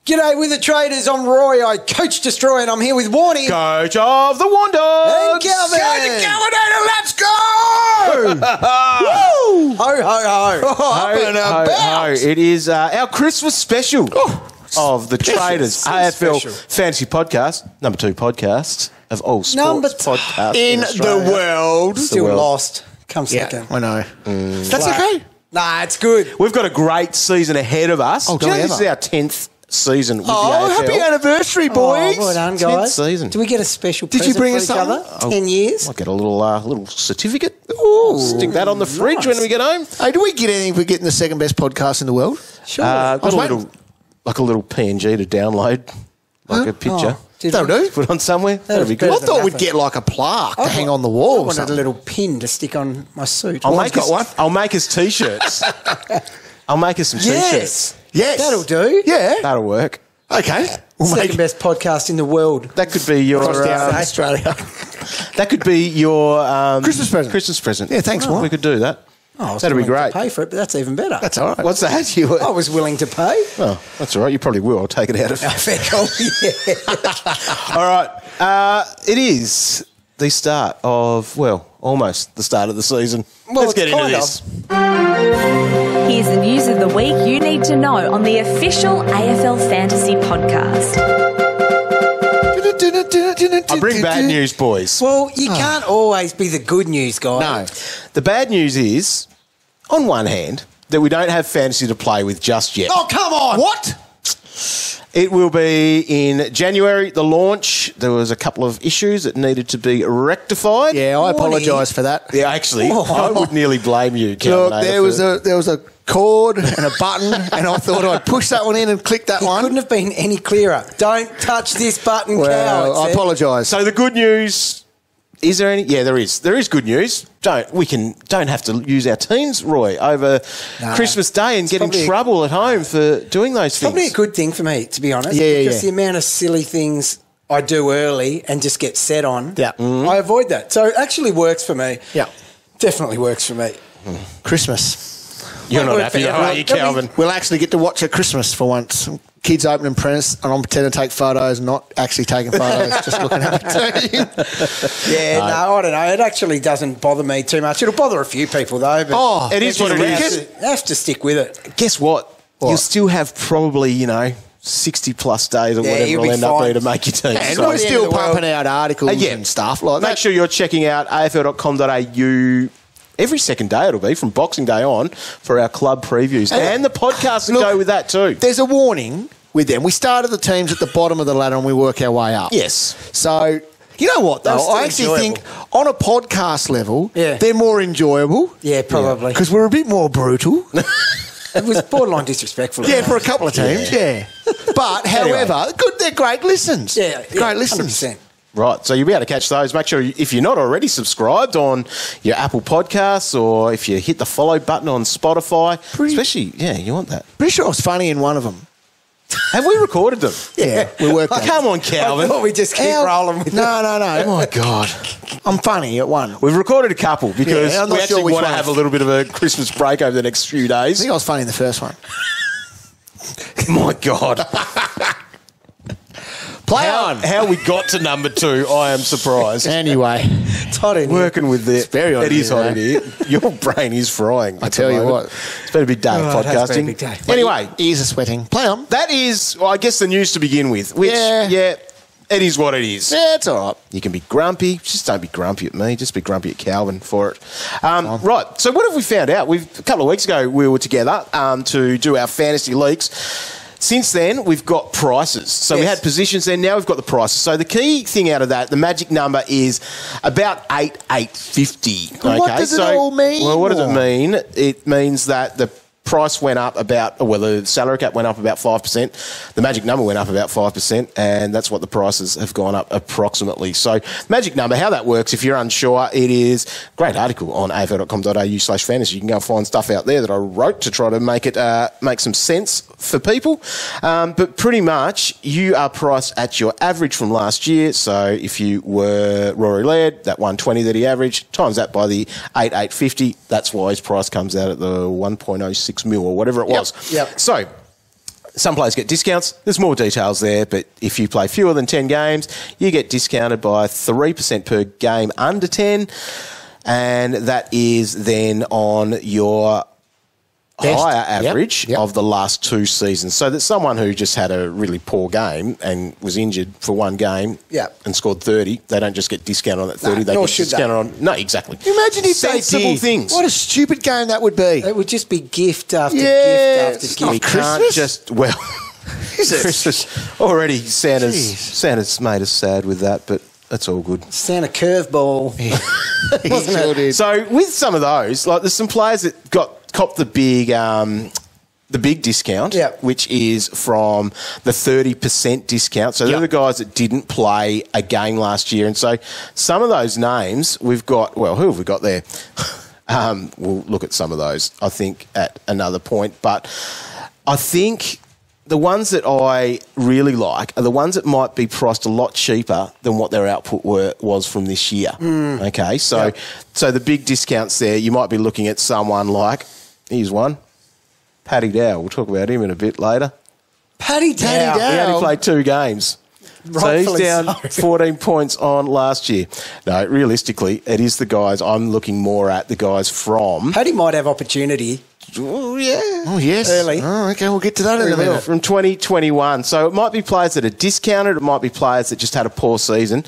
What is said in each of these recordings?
G'day with the traders. I'm Roy. I coach Destroy, and I'm here with Warnie. Coach of the Wanderers. And Calvin. Let's go! Woo! Ho, ho, ho. Ho. It is our Christmas special of the Traders AFL Fantasy Podcast, number 2 podcast of all sports podcasts in the world. Still lost. Come second. I know. That's okay. Nah, it's good. We've got a great season ahead of us. Do you know this is our 10th season with the AFL? Happy anniversary, boys. Well done, guys. 10th season. Do we get a special Did you present bring for us each other? something? 10 years? I'll get a little certificate. Ooh, stick that on the fridge when we get home. Hey, do we get anything for getting the second best podcast in the world? Sure. Got a little PNG to download, like a picture. That'll do. Put on somewhere. That'd be good. I thought we'd get like a plaque to hang on the wall. I wanted a little pin to stick on my suit. I'll make us T-shirts. I'll make us some T-shirts. Yes. That'll do. Yeah. That'll work. Okay. Second best podcast in the world. That could be your Australia. That could be your Christmas present. Yeah, thanks, We could do that. That'd be great. To pay for it, but that's even better. That's all right. What's that? I was willing to pay. Oh, that's all right. You probably will. I'll take it out of. Fair call. Yeah. All right. It is the start of almost the start of the season. Let's get into this. Here's the news of the week you need to know on the official AFL Fantasy podcast. I bring bad news, boys. Well, you can't always be the good news guy. No. The bad news is, on one hand, that we don't have fantasy to play with just yet. Oh, come on. What? It will be in January, the launch. There was a couple of issues that needed to be rectified. Yeah, I apologise for that. Yeah, actually, I would nearly blame you, Calvin. Look, there was a cord and a button, and I thought I'd push that one in and click that one. Couldn't have been any clearer. Don't touch this button, Well, cow. I apologise. So the good news, is there any? Yeah, there is. There is good news. Don't have to use our teams, Roy, over Christmas Day and get in trouble at home for doing those things. Probably a good thing for me, to be honest. Because the amount of silly things I do early and just get set on, Mm-hmm. I avoid that. So it actually works for me. Yeah. Definitely works for me. Christmas. You're not happy, are you, Calvin? We'll actually get to watch a Christmas for once. Kids opening presents, and I'm pretending to take photos, not actually taking photos, just looking at the team. I don't know. It actually doesn't bother me too much. It'll bother a few people, though. But it is what it is. You have to stick with it. Guess what? You'll still have probably, 60-plus days or whatever it'll end up being to make your team. And we're still pumping out articles and stuff like that. Make sure you're checking out afl.com.au every second day it'll be, from Boxing Day on, for our club previews. And the podcasts that go with that too. There's a warning with them. We started the teams at the bottom of the ladder and we work our way up. Yes. So, you know what, though? I actually think on a podcast level, they're more enjoyable. Yeah, probably. Because we're a bit more brutal. It was borderline disrespectful. Yeah, for a couple of teams, But, however, they're great listens. Great listens. 100%. Right, so you'll be able to catch those. Make sure, if you're not already subscribed on your Apple Podcasts, or if you hit the follow button on Spotify, you want that. Pretty sure I was funny in one of them. Have we recorded them? Yeah, we worked out. Come on, Calvin. I thought we just keep rolling with it. No. Oh, my God. I'm funny at one. We've recorded a couple because I'm we not actually sure which want to one. have a little bit of a Christmas break over the next few I days. think I was funny in the first one. My God. Play on. How we got to number 2, I am surprised. Anyway. It's hot in here. Working with the... It's very hot It in is here, hot in here. Your brain is frying. I tell you what. It's been a big day of It has been podcasting. a big day. Anyway, Ears are sweating. Play on. that is, I guess, the news to begin with. Which, it is what it is. Yeah, it's all right. You can be grumpy. Just don't be grumpy at me. Just be grumpy at Calvin for it. Right. So what have we found out? A couple of weeks ago, we were together to do our fantasy leagues. Since then, we've got prices. So we had positions then, now we've got the prices. So the key thing out of that, the magic number is about 850. Okay? What does it all mean? Well, what does it mean? It means that the price went up the salary cap went up about 5%. The magic number went up about 5%, and that's what the prices have gone up approximately. So magic number, how that works, if you're unsure, it is a great article on afl.com.au/fantasy. You can go and find stuff out there that I wrote to try to make it make some sense for people. But pretty much, you are priced at your average from last year. So if you were Rory Laird, that 120 that he averaged, times that by the 850, that's why his price comes out at the 1.06 mil or whatever it was. Yep. So Some players get discounts. There's more details there, but if you play fewer than 10 games, you get discounted by 3% per game under 10, and that is then on your higher average of the last 2 seasons. So that someone who just had a really poor game and was injured for one game and scored 30, they don't just get discounted on that 30. They get discounted on... No, exactly. Imagine if sensible they did. Things. What a stupid game that would be. It would just be gift after gift after gift. We can't just... Well, Christmas already Santa's made us sad with that, but that's all good. Santa curveball. Wasn't it? So with some of those, like there's some players that copped the big discount, which is from the 30% discount. So they're the guys that didn't play a game last year. And so some of those names we've got, well, who have we got there? We'll look at some of those, I think, at another point. But I think the ones that I really like are the ones that might be priced a lot cheaper than what their output was from this year. Okay, so the big discounts there, you might be looking at someone like, here's one, Paddy Dow. We'll talk about him in a bit later. Paddy Dow. He only played 2 games. So he's down 14 points on last year. No, realistically, it is the guys I'm looking more at, the guys from... Paddy might have opportunity. Oh, yeah. Oh, yes. Early. Oh, okay, we'll get to that in a minute. From 2021. So it might be players that are discounted. It might be players that just had a poor season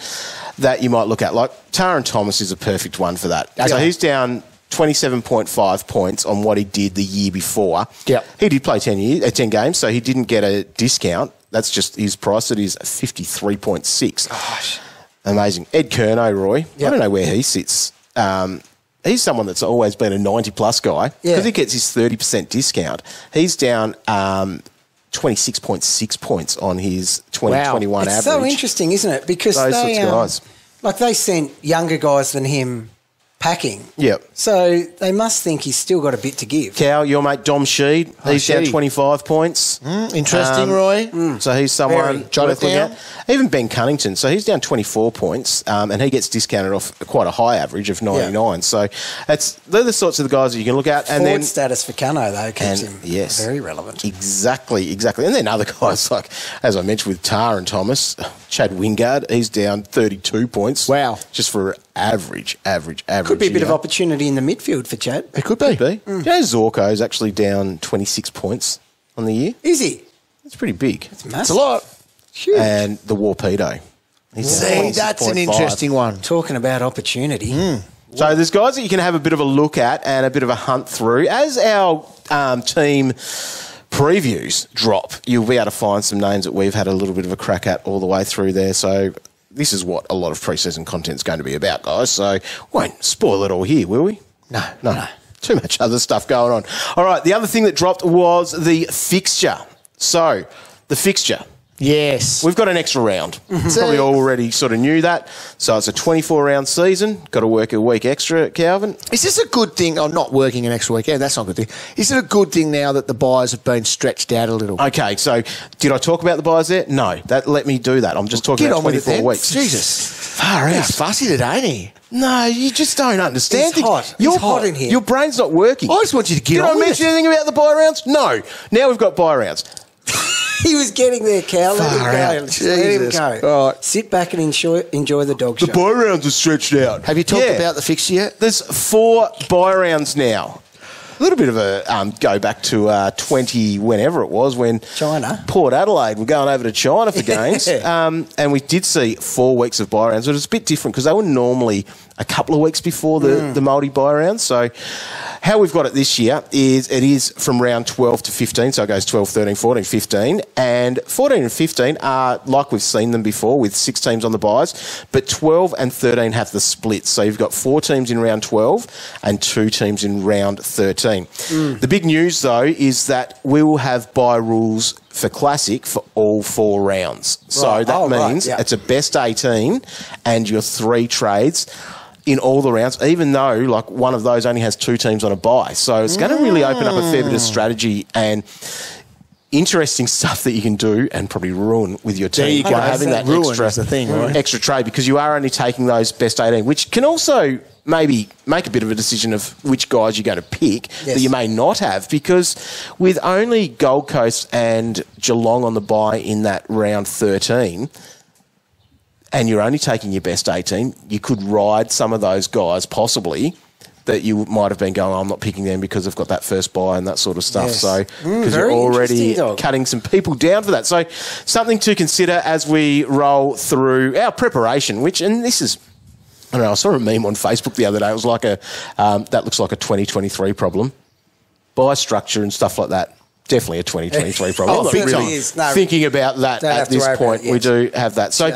that you might look at. Like Taron Thomas is a perfect one for that. Okay. So he's down 27.5 points on what he did the year before. Yep. He did play 10 games, so he didn't get a discount. That's just his price. It is 53.6. Gosh. Amazing. Ed Curnow, Roy. I don't know where he sits. He's someone that's always been a 90-plus guy because he gets his 30% discount. He's down 26.6 points on his 2021 average. It's so interesting, isn't it? Because those sorts of guys. Like they sent younger guys than him packing. Yep. So they must think he's still got a bit to give. Cal, your mate Dom Sheed, he's down 25 points. Interesting, Roy. So he's someone worth looking at. Even Ben Cunnington, so he's down 24 points, and he gets discounted off quite a high average of 99. So they're the sorts of the guys that you can look at. And Forward then status for Cano, though, keeps him very relevant. Exactly. And then other guys like, as I mentioned with Tar and Thomas, Chad Wingard, he's down 32 points. Wow. Just for average. Could be a bit of opportunity in the midfield for Chad. It could be. You know, Zorko is actually down 26 points on the year. Is he? That's pretty big. That's massive. It's a lot. Huge. And the Warpedo. See, that's an interesting one. Talking about opportunity. So there's guys that you can have a bit of a look at and a bit of a hunt through. As our team previews drop, you'll be able to find some names that we've had a little bit of a crack at all the way through there. So this is what a lot of pre-season content's going to be about, guys. So won't spoil it all here, will we? No. Too much other stuff going on. All right, the other thing that dropped was the fixture. So the fixture. Yes. We've got an extra round. Probably already sort of knew that. So it's a 24-round season. Got to work a week extra, Calvin. Is this a good thing? Oh, not working an extra weekend. That's not a good thing. Is it a good thing now that the buys have been stretched out a little? Okay, so did I talk about the buys there? No. Let me do that. I'm just talking about 24 weeks. Jesus. Far out. He's fussy today, ain't he? No, you just don't understand. He's hot. You're He's hot in here. Your brain's not working. I just want you to get Did on I with mention it. anything about the buy rounds? No. Now we've got buy rounds. He was getting there, Cal. Let him Far go. out. Just let him Jesus. go. All right. Sit back and enjoy the dog show. The buy rounds are stretched out. Have you talked about the fixture yet? There's 4 buy rounds now. A little bit of a go back to 20, whenever it was, when China. Port Adelaide were going over to China for games. And we did see 4 weeks of buy rounds, but it's a bit different because they were normally a couple of weeks before the multi-buy rounds. So how we've got it this year is it is from round 12 to 15, so it goes 12, 13, 14, 15. And 14 and 15 are like we've seen them before with 6 teams on the buys, but 12 and 13 have the splits. So you've got 4 teams in round 12 and 2 teams in round 13. The big news, though, is that we will have buy rules for Classic for all 4 rounds. So that means it's a best 18 and your 3 trades in all the rounds, even though like one of those only has 2 teams on a bye. So it's going to really open up a fair bit of strategy. And interesting stuff that you can do and probably ruin with your team. There you go. Having that Ruin extra, is the thing, right? extra trade, because you are only taking those best 18, which can also maybe make a bit of a decision of which guys you're going to pick that you may not have, because with only Gold Coast and Geelong on the bye in that round 13, and you're only taking your best 18, you could ride some of those guys possibly that you might have been going, I'm not picking them because they've got that first buy and that sort of stuff. Yes. So, because you're already cutting some people down for that. So, something to consider as we roll through our preparation, and this is, I don't know, I saw a meme on Facebook the other day. It was like that looks like a 2023 problem. Buy structure and stuff like that. Definitely a 2023 problem. I'm not really thinking about that at this point. We do have that. So,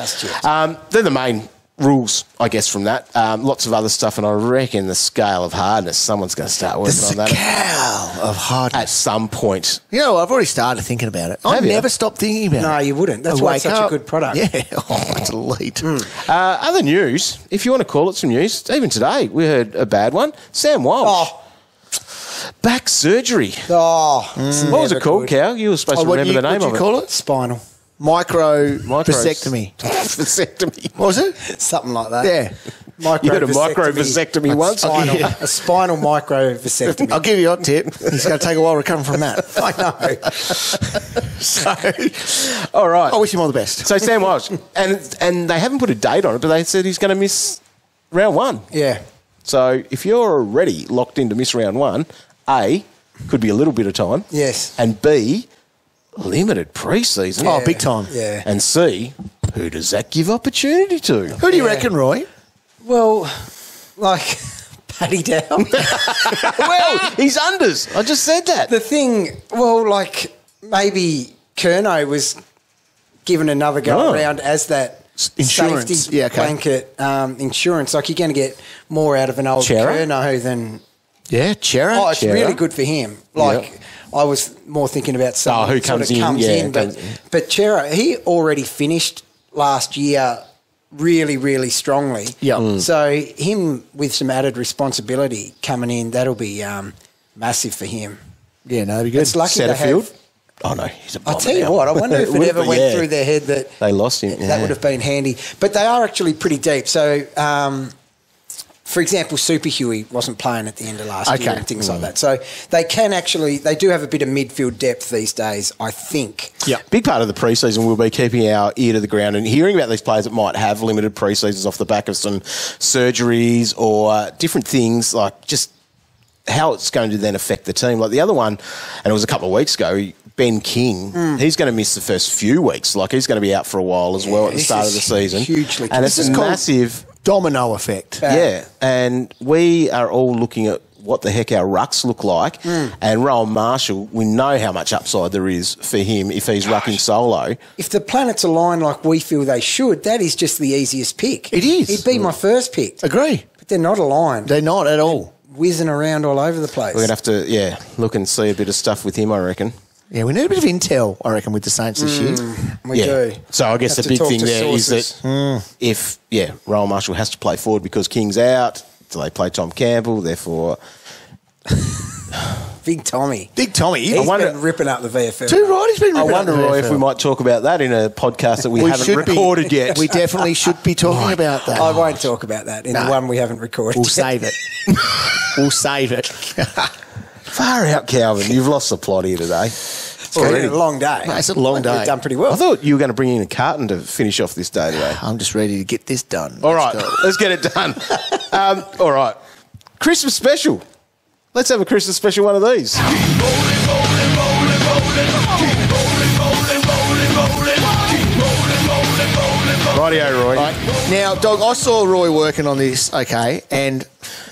they're the main rules, I guess, from that. Lots of other stuff, and I reckon the scale of hardness, someone's going to start working on that. The scale of hardness. At some point. You know, I've already started thinking about it. I never stopped thinking about it. No, you wouldn't. That's why it's such a good product. Yeah. Oh, it's elite. Other news, if you want to call it some news, even today we heard a bad one. Sam Walsh. Back surgery. What was it called, Cow? You were supposed to remember the name of it. What did you call it? Spinal. Vasectomy. Vasectomy. What was it? Something like that. Yeah. You had a micro vasectomy once? A spinal micro vasectomy. I'll give you a hot tip. It's going to take a while recovering from that. I know. All right. I wish him all the best. So Sam Walsh, and they haven't put a date on it, but they said he's going to miss round 1. Yeah. So if you're already locked in to miss round 1, A, could be a little bit of time. Yes. And B, limited pre-season. Oh, big time. Yeah. And C, who does that give opportunity to? Who do you reckon, Roy? Well, like Paddy Dow. Well, he's unders. I just said that. The thing, like maybe Curnow was given another go around as that insurance safety blanket insurance. Like, you're going to get more out of an old Curnow than... Yeah, Chera. Oh, it's really good for him. I was more thinking about someone who comes in. But Chera, he already finished last year really, really strongly. Yeah. So him with some added responsibility coming in, that'll be massive for him. Yeah, no, that'd be good. It's lucky Setterfield? Oh, no, he's a bomber. I'll tell you what, I wonder if it ever went through their head that they lost him. That would have been handy. But they are actually pretty deep. So, for example, Super Huey wasn't playing at the end of last year and things like that. So they do have a bit of midfield depth these days, I think. Yeah. Big part of the pre-season will be keeping our ear to the ground and hearing about these players that might have limited pre-seasons off the back of some surgeries or different things, like just how it's going to then affect the team. Like the other one, and it was a couple of weeks ago, Ben King, he's going to miss the first few weeks. Like, he's going to be out for a while as well at the start of the season. Hugely. And it's a massive domino effect. Yeah, and we are all looking at what the heck our rucks look like. And Rowan Marshall, we know how much upside there is for him if he's rucking solo. If the planets align like we feel they should, that is just the easiest pick. It is. He'd be my first pick. Agree. But they're not aligned. They're not at all. Whizzing around all over the place. We're going to have to, look and see a bit of stuff with him, I reckon. Yeah, we need a bit of intel, I reckon, with the Saints this year. We do. So I guess the big thing there is that if Rowan Marshall has to play forward because King's out, so they play Tom Campbell, therefore... Big Tommy. Big Tommy. He's been ripping up the VFL. Too right, he's been ripping up the VFL. I wonder, Roy, if we might talk about that in a podcast that we haven't recorded yet. We definitely should be talking about that. I won't talk about that in the one we haven't recorded. We'll save it. We'll save it. Far out, Calvin. You've lost the plot here today. It's been a long day. Mate, it's a long day. We've done pretty well. I thought you were going to bring in a carton to finish off this day today. I'm just ready to get this done. All right, let's get it done. All right. Christmas special. Let's have a Christmas special one of these. Rightio, Roy. Right. Now, Dog, I saw Roy working on this, and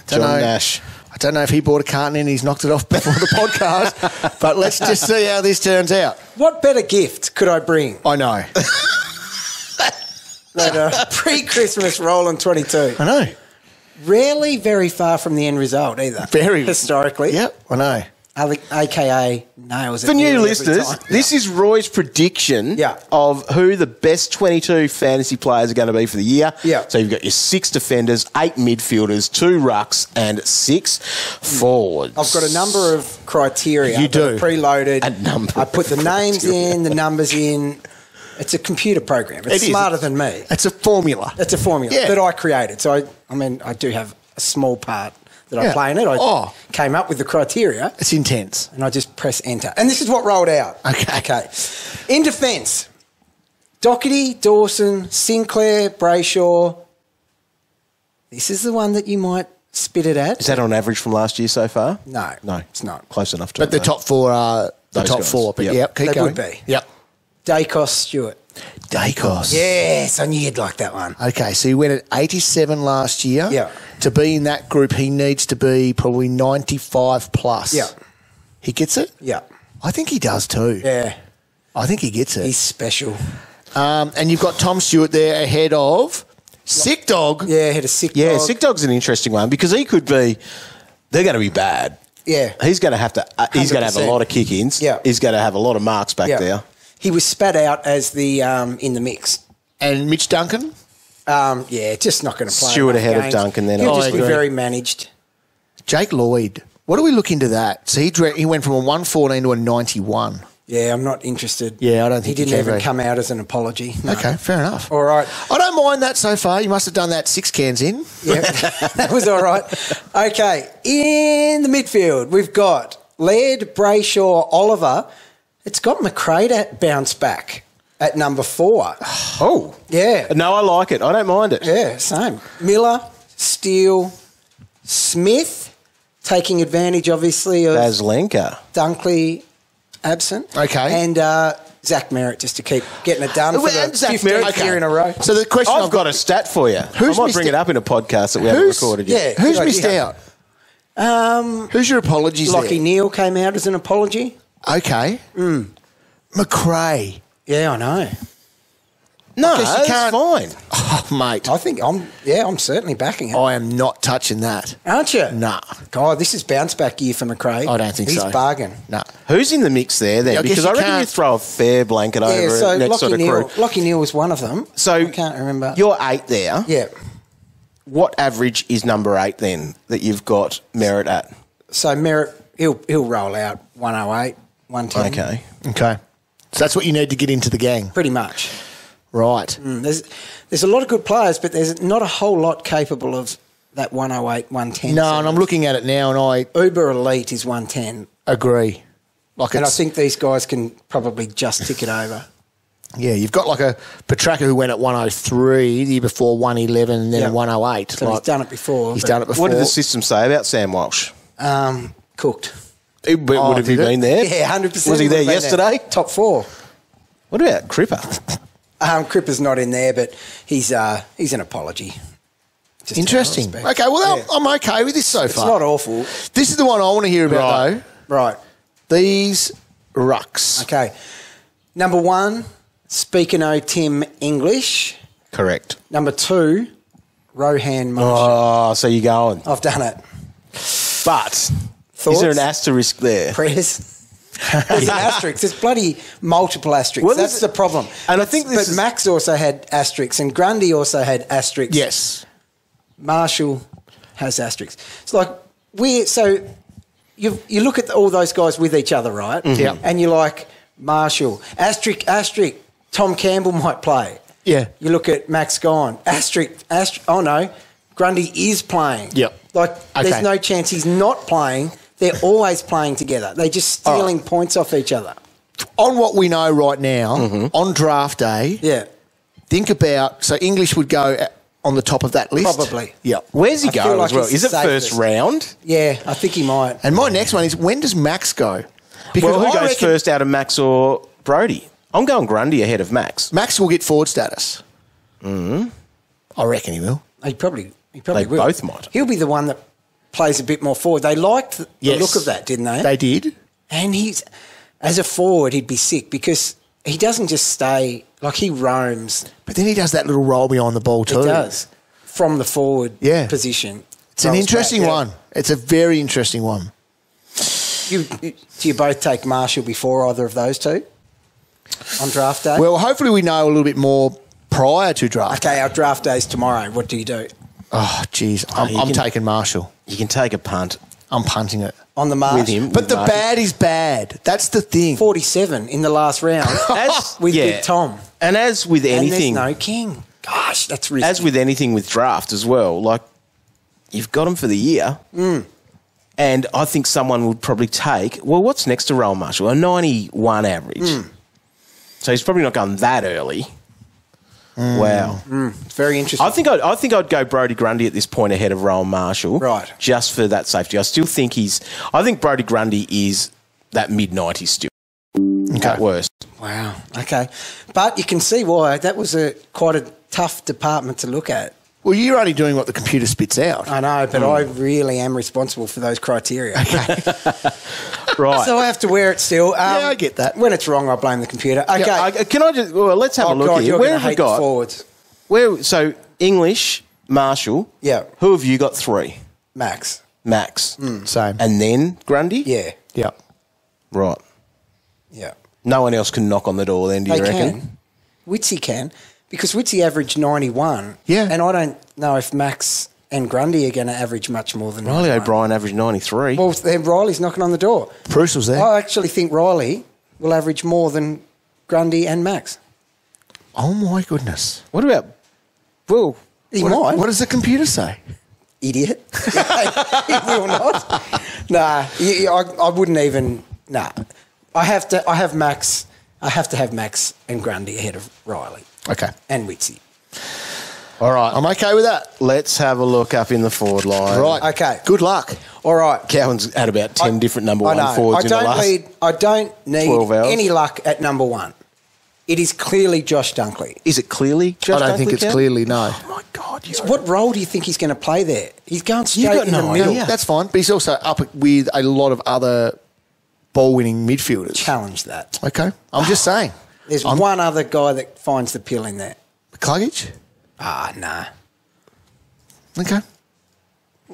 John Nash. I don't know if he bought a carton and he's knocked it off before the podcast, but let's just see how this turns out. What better gift could I bring? I know. That pre-Christmas Rollin 22. I know. Rarely very far from the end result either. Very. Historically. Yep, I know. AKA nails it. For new every listeners, time. this is Roy's prediction Yeah. of who the best 22 fantasy players are going to be for the year. Yeah. So you've got your 6 defenders, 8 midfielders, 2 rucks, and 6 forwards. I've got a number of criteria. You do. that are preloaded. A number I put the names in, the numbers in. It's a computer program. It's It is. smarter than me. It's a formula. It's a formula Yeah. that I created. So, I do have a small part that I play in it. I came up with the criteria It's intense. and I just press enter. And this is what rolled out. Okay. In defence, Doherty, Dawson, Sinclair, Brayshaw. This is the one that you might spit it at. Is that on average from last year so far? No. No. It's not. Close enough to But it, the though. top 4 are the Those top guys. 4. But Yep. keep They going. would be. Yep. Dacos, Stewart. Dacos. Yes, I knew you'd like that one. Okay, so he went at 87 last year. Yeah. To be in that group, he needs to be probably 95 plus. Yeah. He gets it? Yeah. I think he does too. Yeah. I think he gets it. He's special. And you've got Tom Stewart there ahead of Sick Dog. Yeah, had a sick Yeah, dog. Sick Dog's an interesting one because he could be. They're going to be bad. Yeah. He's going to have to. He's going to have a 100%. lot of kick-ins. Yeah. He's going to have a lot of marks back Yeah. there. He was spat out as the in the mix. And Mitch Duncan. Just not going to play. Stewart enough ahead of games. Duncan then, He'll I just be agree. very managed. Jake Lloyd. What do we look into that? So he went from a 114 to a 91. Yeah, I'm not interested. Yeah, I don't think he he didn't can even be. come out as an apology. No. Okay, fair enough. All right. I don't mind that so far. You must have done that 6 cans in. Yeah, that was all right. Okay, in the midfield, we've got Laird, Brayshaw, Oliver. It's got McRae to bounce back at number 4. Oh. Yeah. No, I like it. I don't mind it. Yeah, same. Miller, Steele, Smith, taking advantage, obviously, of Baslenka. Dunkley absent. Okay. And Zach Merritt just to keep getting it done for Well, the Zach 15th Merritt, year in a row. So the question I've got a stat for you. Who's I might missed bring it it? up in a podcast that we haven't Who's- recorded yet. Yeah. Who's good missed idea. out? Who's your apologies Lockie there? Neal came out as an apology. Okay. McRae. Yeah, I know. No, I guess you it's can't- fine. Oh, mate. I think I'm certainly backing it. I am not touching that. Aren't you? Nah. God, this is bounce back year for McRae. I don't think He's so. bargain. No. Who's in the mix there then? Yeah, I guess because you I reckon can't- you throw a fair blanket over Yeah, so it next sort of crew. Lockie Neal was one of them. So I can't remember. You're 8 there. Yeah. What average is number 8 then that you've got Merritt at? So Merritt, he'll roll out 108, 110. Okay. Okay. So that's what you need to get into the gang. Pretty much. Right. There's a lot of good players, but there's not a whole lot capable of that 108, 110. No, and I'm looking at it now and I Uber elite is 110. agree. Like And I it's, think these guys can probably just tick it over. yeah, you've got like a Petraka who went at 103, the year before 111 and then Yeah. 108. So he's done it before. He's but, done it before. What did the system say about Sam Walsh? Cooked. Would have he did it? been there? Yeah, 100%. Was he there would have been yesterday? Top 4. What about Cripper? Cripper's not in there, but he's an apology. Just Interesting. out of respect. Okay, well, Yeah. I'm okay with this so It's far. not awful. This is the one I want to hear about, Right. Right. though. These rucks. Okay. Number 1, Speaker No Tim English. Correct. Number 2, Rohan Marshall. Oh, so you're going. I've done it. But is there an asterisk there? Press. There's an asterisk. There's bloody multiple asterisks. Well, That's this- the problem. and I think this But is- Max also had asterisks, and Grundy also had asterisks. Yes. Marshall has asterisks. It's like you look at all those guys with each other, right? Yeah. And you're like, Marshall, asterisk, Tom Campbell might play. Yeah. You look at Max Gone, asterisk, oh no, Grundy is playing. Yep. Like, there's Okay. no chance he's not playing. They're always playing together. They're just stealing points off each other. On what we know right now, on draft day, Yeah. think about, so English would go on the top of that list. Probably. Yep. Where's he I feel going like as well? he's Is it the first safest. round? Yeah, I think he might. And my next one is, when does Max go? Well, who I goes reckon first out of Max or Brody? I'm going Grundy ahead of Max. Max will get forward status. I reckon he will. He probably They will. both might. He'll be the one that plays a bit more forward. They liked the Yes. look of that, didn't they? They did. And as a forward, he'd be sick because he doesn't just stay, like he roams. But then he does that little roll behind the ball too. He does. From the forward Yeah. position. It's an Rolls interesting back, yeah. one. It's a very interesting one. Do you both take Marshall before either of those two on draft day? Well, hopefully we know a little bit more prior to draft. Okay, our draft day's tomorrow. What do you do? Oh, geez. I'm taking Marshall. You can take a punt. I'm punting it. On the Marsh? With him. But the bad is bad. That's the thing. 47 in the last round with Big Tom. And as with anything... And there's no king. Gosh, that's risky. As with anything with draft as well, like, you've got him for the year. And I think someone would probably take... Well, what's next to Rowan Marshall? A 91 average. So he's probably not going that early. Wow. It's very interesting. I think I'd go Brodie Grundy at this point ahead of Rowan Marshall. Right. Just for that safety. I still think I think Brodie Grundy is that mid-90s still. Okay. At worst. Wow. Okay. But you can see why that was quite a tough department to look at. Well, you're only doing what the computer spits out. I know, but I really am responsible for those criteria. Okay. Right. So I have to wear it still. Yeah, I get that. When it's wrong, I blame the computer. Okay. Yeah, can I just... Well, let's have a look God, here. You're Where going to have we hate the got... forwards. So, English, Marshall. Yeah. Who have you got 3? Max. Same. And then Grundy? Yeah. Yep. Right. Yeah. No one else can knock on the door then, do you reckon? Can. Witsy can. Because Witsy averaged 91. Yeah. And I don't know if Max and Grundy are going to average much more than Riley 91. O'Brien averaged 93. Well, then Riley's knocking on the door. Bruce was there. I actually think Riley will average more than Grundy and Max. Oh, my goodness. What about... Well... He might. What does the computer say? Idiot. He will not. Nah, I wouldn't even... Nah. I have to have Max and Grundy ahead of Riley. Okay. And Witsy. All right. I'm okay with that. Let's have a look up in the forward line. Right. Okay. Good luck. All right. Cowan's had about 10 different number one I know. forwards in the last I don't need 12 hours. any luck at number one. It is clearly Josh Dunkley. Is it clearly Josh I don't think Dunkley, it's Cowan? clearly no. Oh, my God. What role do you think he's going to play there? He's going straight got in no the middle. idea. That's fine. But he's also up with a lot of other ball-winning midfielders. Challenge that. Okay. I'm just saying. There's one other guy that finds the pill in there. Cluggage? Ah, nah. Okay.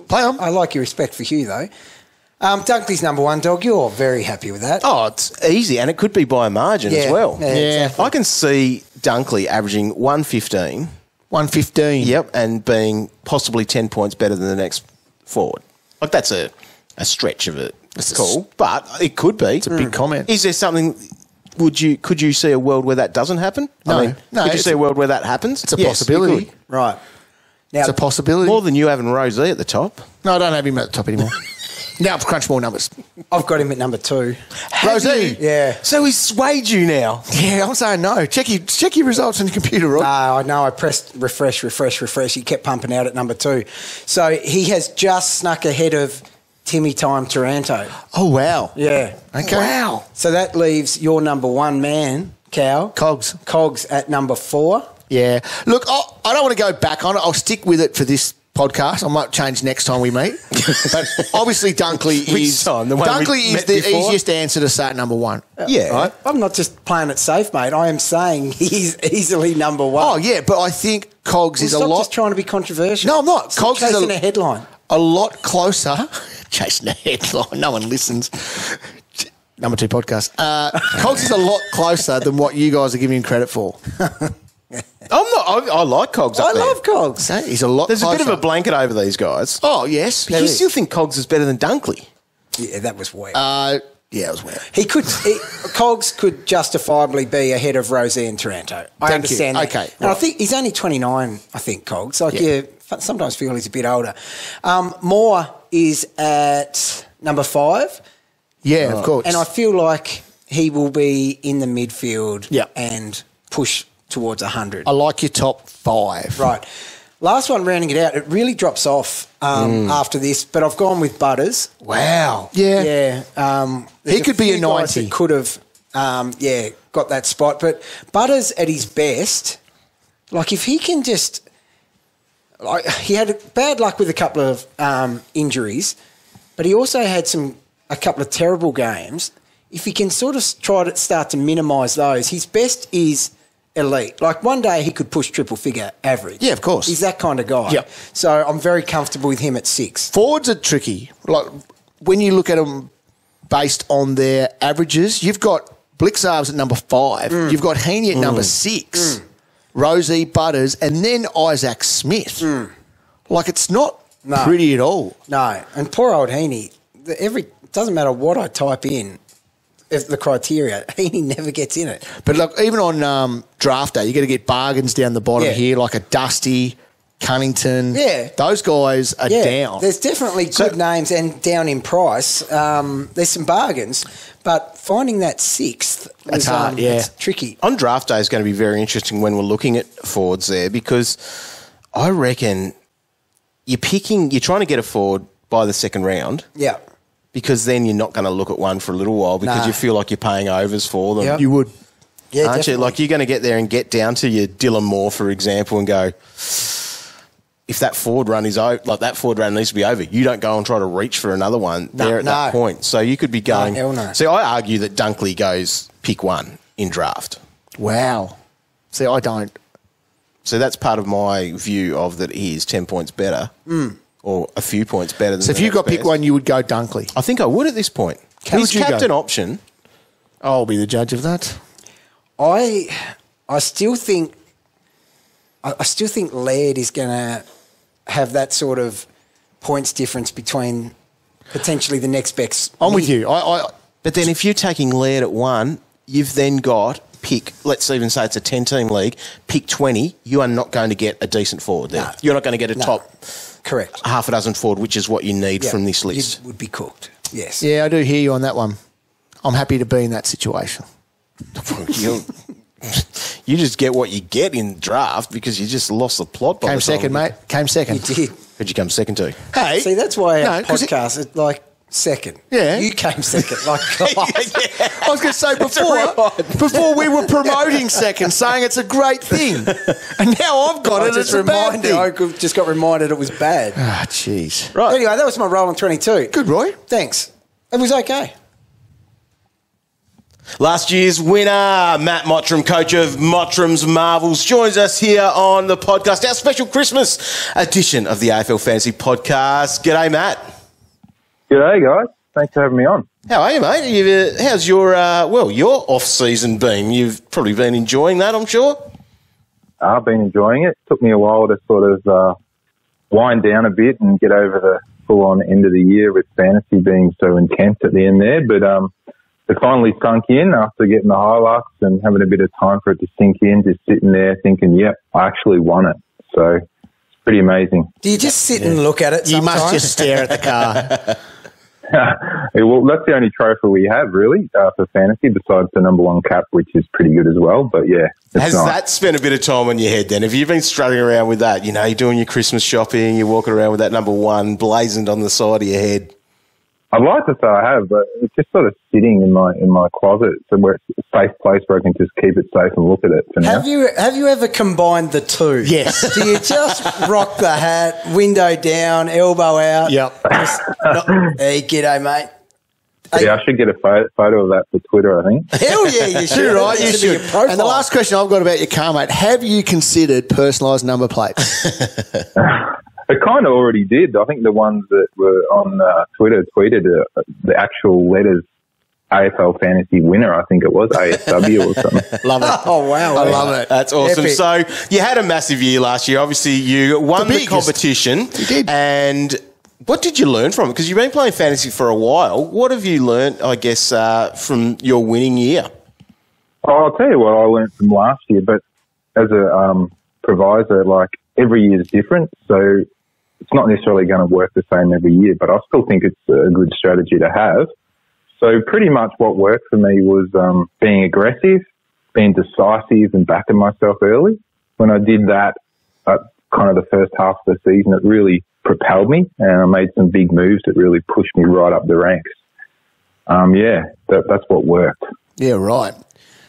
Play on. I like your respect for Hugh, though. Dunkley's number one, dog. You're very happy with that. Oh, it's easy, and it could be by a margin as well. Yeah, exactly. I can see Dunkley averaging 115. 115. Yep, and being possibly 10 points better than the next forward. Like, that's a stretch of it. It's cool, but it could be. It's a big comment. Is there something... Could you see a world where that doesn't happen? No. Could you see a world where that happens? It's a Yes, possibility. you could. Right. Now, It's a possibility. More than you having Rosie at the top. No, I don't have him at the top anymore. Now crunch more numbers. I've got him at number 2. Rosie. Yeah. So he's swayed you now. Yeah, I'm saying no. Check your results on your computer, No, right? I know. I pressed refresh. He kept pumping out at number 2. So he has just snuck ahead of Timmy Time Taranto. Oh, wow. Yeah. Okay. Wow. So that leaves your number one man, Cow. Cogs at number 4. Yeah. Look, I don't want to go back on it. I'll stick with it for this podcast. I might change next time we meet. But obviously Dunkley is... time? The one Dunkley we is met the before? easiest answer to say at number 1. Yeah. Right? I'm not just playing it safe, mate. I am saying he's easily number 1. Oh, yeah, but I think Cogs is a Stop lot... just trying to be controversial. No, I'm not. Stop Cogs is chasing a headline. a lot closer. Chasing a headline. No one listens. Number 2 podcast. Cogs is a lot closer than what you guys are giving him credit for. I'm not. I like Cogs up I there. love Cogs. Okay? He's a lot There's closer. a bit of a blanket over these guys. Oh, yes. But you still think Cogs is better than Dunkley? Yeah, that was weird. Yeah, it was weird. Cogs could justifiably be ahead of Rosie and Taranto. I understand that. Okay, And I right. think he's only 29, I think, Cogs. Like, you sometimes feel he's a bit older. Moore is at number 5. Yeah, of course. And I feel like he will be in the midfield Yeah. and push towards 100. I like your top 5. Right. Last one, rounding it out, it really drops off after this, but I've gone with Butters. Wow. Yeah. Yeah. He could be a 90. That could have, got that spot. But Butters at his best, like if he can just, like he had bad luck with a couple of injuries, but he also had a couple of terrible games. If he can sort of try to start to minimise those, his best is elite. Like one day he could push triple figure average. Yeah, of course. He's that kind of guy. Yep. So I'm very comfortable with him at 6. Forwards are tricky. Like when you look at them based on their averages. You've got Blixarves at number 5. You've got Heaney at number 6. Rosie, Butters, and then Isaac Smith. Like, it's not pretty at all. No, and poor old Heaney, it doesn't matter what I type in, if the criteria, Heaney never gets in it. But look, even on draft day, you got to get bargains down the bottom here, like a Dusty, Cunnington. Yeah. Those guys are down. There's definitely good names and down in price. There's some bargains, but finding that 6th is hard, it's tricky. On draft day is going to be very interesting when we're looking at forwards there, because I reckon you're trying to get a forward by the second round. Yeah. Because then you're not going to look at one for a little while because you feel like you're paying overs for them. Yep. You would. Yeah, aren't definitely. you? Like, you're going to get there and get down to your Dylan Moore, for example, and go, if that forward run is over, like that forward run needs to be over, you don't go and try to reach for another one at that point. So you could be going. No. See, I argue that Dunkley goes pick 1 in draft. Wow. See, I don't. So that's part of my view of that he is 10 points better or a few points better than So if you got pick 1, you would go Dunkley. I think I would at this point. He's captain option. I'll be the judge of that. I still think Laird is going to have that sort of points difference between potentially the next best. I'm with you. But then if you're taking Laird at 1, you've then got let's even say it's a 10-team league, pick 20, you are not going to get a decent forward there. No. You're not going to get a top half a dozen forward, which is what you need from this list. You would be cooked, yes. Yeah, I do hear you on that one. I'm happy to be in that situation. You just get what you get in draft because you just lost the plot. Came second, mate. Came second. You did. Who'd you come second to? Hey. See, that's why our podcast is like second. Yeah. You came second. Like, I was going to say before we were promoting second, saying it's a great thing. And now I've got it. It's a bad thing. I just got reminded it was bad. Ah, jeez. Right. Anyway, that was my Rollin 22. Good, Roy. Thanks. It was okay. Last year's winner, Matt Mottram, coach of Mottram's Marvels, joins us here on the podcast, our special Christmas edition of the AFL Fantasy podcast. G'day, Matt. G'day, guys. Thanks for having me on. How are you, mate? How's your off-season been? You've probably been enjoying that, I'm sure? I've been enjoying it. Took me a while to sort of wind down a bit and get over the full-on end of the year with fantasy being so intense at the end there, but it finally sunk in after getting the highlights and having a bit of time for it to sink in, just sitting there thinking, yep, I actually won it. So it's pretty amazing. Do you just sit and look at it sometimes? You must just stare at the car. Well, that's the only trophy we have, really, for fantasy, besides the number 1 cap, which is pretty good as well. But, yeah, Has that spent a bit of time on your head then? Have you been struggling around with that? You know, you're doing your Christmas shopping, you're walking around with that number 1 blazoned on the side of your head. I'd like to say I have, but it's just sort of sitting in my closet, somewhere it's a safe place where I can just keep it safe and look at it for now. Have you ever combined the two? Yes. Do you just rock the hat, window down, elbow out? Yep. Hey, g'day, mate. Yeah, I should get a photo of that for Twitter, I think. Hell yeah, you should. Right, you should. And the last question I've got about your car, mate, have you considered personalised number plates? I kind of already did. I think the ones that were on Twitter tweeted the actual letters AFL Fantasy winner, I think it was, ASW or something. Love it. Oh, wow. I love it. That's awesome. Epic. So you had a massive year last year. Obviously, you won the competition. You did. And what did you learn from it? Because you've been playing fantasy for a while. What have you learned, I guess, from your winning year? Oh, I'll tell you what I learned from last year, but as a provisor, like every year is different, so it's not necessarily going to work the same every year, but I still think it's a good strategy to have. So pretty much what worked for me was being aggressive, being decisive and backing myself early. When I did that at kind of the first half of the season, it really propelled me and I made some big moves that really pushed me right up the ranks. That's what worked. Yeah, right.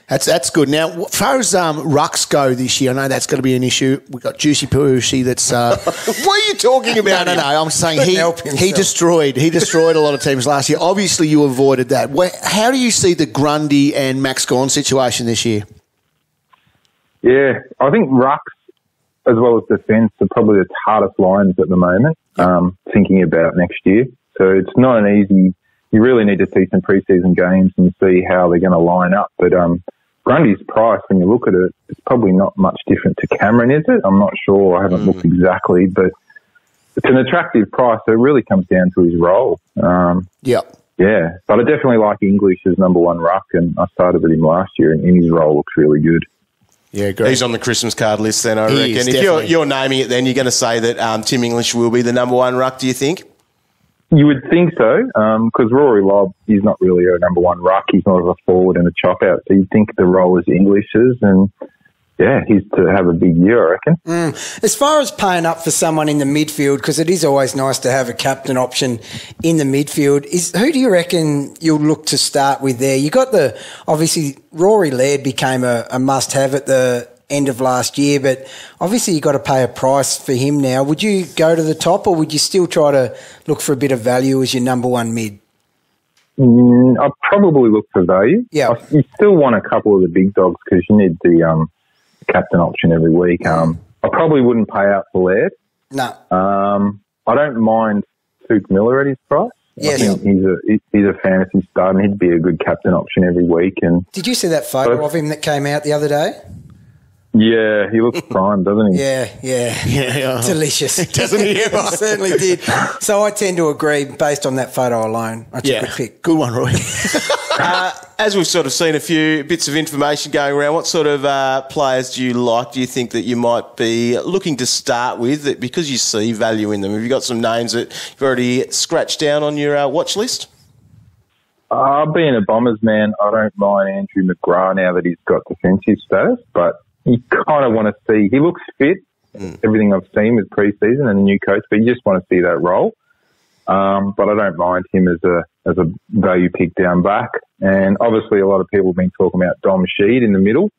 That's good. Now, as far as rucks go this year, I know that's going to be an issue. We've got Juicy Pooshi that's... What are you talking about? No. I'm saying he destroyed a lot of teams last year. Obviously, you avoided that. How do you see the Grundy and Max Gawn situation this year? Yeah, I think rucks as well as defence are probably the hardest lines at the moment, thinking about next year. So it's not an you really need to see some preseason games and see how they're going to line up. But Grundy's price, when you look at it, it's probably not much different to Cameron, is it? I'm not sure. I haven't looked exactly, but it's an attractive price. So it really comes down to his role. Yeah, but I definitely like English as number one ruck, and I started with him last year, and his role looks really good. Yeah, great. He's on the Christmas card list then, I reckon. If you're naming it then, you're going to say that Tim English will be the number one ruck, do you think? You would think so, because Rory Lobb is not really a number one ruck. He's not a forward and a chop out. So you'd think the role is English's, and yeah, he's to have a big year, I reckon. As far as paying up for someone in the midfield, because it is always nice to have a captain option in the midfield, who do you reckon you'll look to start with there? You got obviously Rory Laird became a must-have at the end of last year, but obviously you've got to pay a price for him now. Would you go to the top, or would you still try to look for a bit of value as your number one mid? I'd probably look for value. Yeah. You still want a couple of the big dogs because you need the captain option every week. I probably wouldn't pay out for Laird. No. I don't mind Luke Miller at his price. Yes. I think he's a fantasy star, and he'd be a good captain option every week. And did you see that photo of him that came out the other day? Yeah, he looks prime, doesn't he? Yeah. Delicious. Doesn't he ever? Certainly did. So I tend to agree based on that photo alone. That's a good pick. Good one, Roy. As we've sort of seen a few bits of information going around, what sort of players do you like? Do you think that you might be looking to start with because you see value in them? Have you got some names that you've already scratched down on your watch list? Being a Bombers man, I don't mind Andrew McGrath now that he's got defensive status, but you kind of want to see, he looks fit, everything I've seen with pre-season and the new coach, but you just want to see that role. But I don't mind him as a value pick down back. And obviously a lot of people have been talking about Dom Sheed in the middle.